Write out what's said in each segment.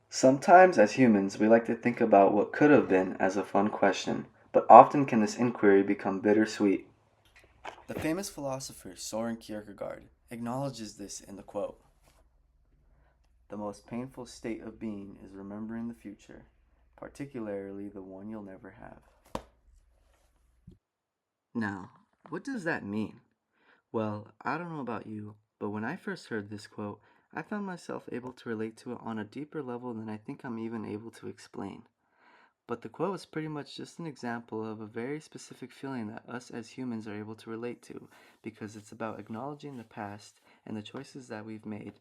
Sometimes, as humans, we like to think about what could have been as a fun question, but often can this inquiry become bittersweet? The famous philosopher Soren Kierkegaard acknowledges this in the quote: "The most painful state of being is remembering the future, particularly the one you'll never have." Now, what does that mean? Well, I don't know about you, but when I first heard this quote, I found myself able to relate to it on a deeper level than I think I'm even able to explain. But the quote is pretty much just an example of a very specific feeling that us as humans are able to relate to, because it's about acknowledging the past and the choices that we've made,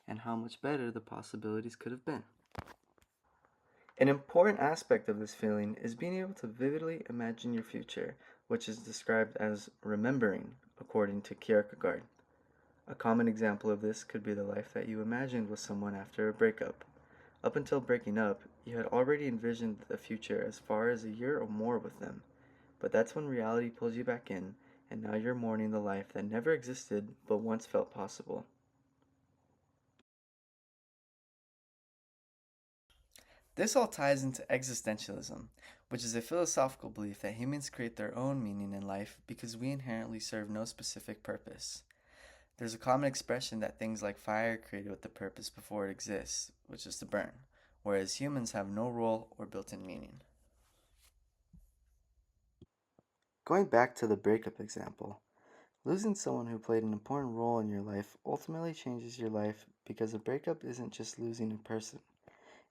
and how much better the possibilities could have been. An important aspect of this feeling is being able to vividly imagine your future, which is described as remembering, according to Kierkegaard. A common example of this could be the life that you imagined with someone after a breakup. Up until breaking up, you had already envisioned the future as far as a year or more with them. But that's when reality pulls you back in, and now you're mourning the life that never existed but once felt possible. This all ties into existentialism, which is a philosophical belief that humans create their own meaning in life because we inherently serve no specific purpose. There's a common expression that things like fire created with the purpose before it exists, which is to burn, whereas humans have no role or built in meaning. Going back to the breakup example, losing someone who played an important role in your life ultimately changes your life because a breakup isn't just losing a person,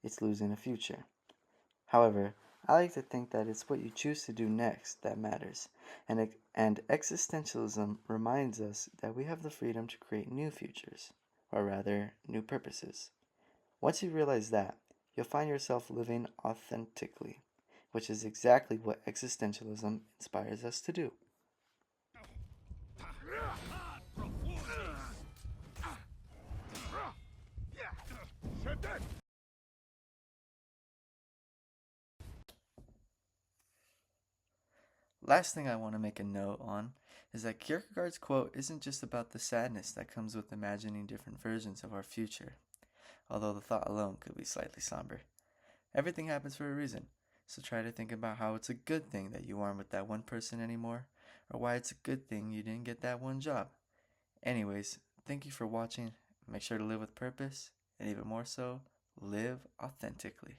it's losing a future. However, I like to think that it's what you choose to do next that matters, and existentialism reminds us that we have the freedom to create new futures, or rather, new purposes. Once you realize that, you'll find yourself living authentically, which is exactly what existentialism inspires us to do. Last thing I want to make a note on is that Kierkegaard's quote isn't just about the sadness that comes with imagining different versions of our future, although the thought alone could be slightly somber. Everything happens for a reason, so try to think about how it's a good thing that you aren't with that one person anymore, or why it's a good thing you didn't get that one job. Anyways, thank you for watching. Make sure to live with purpose, and even more so, live authentically.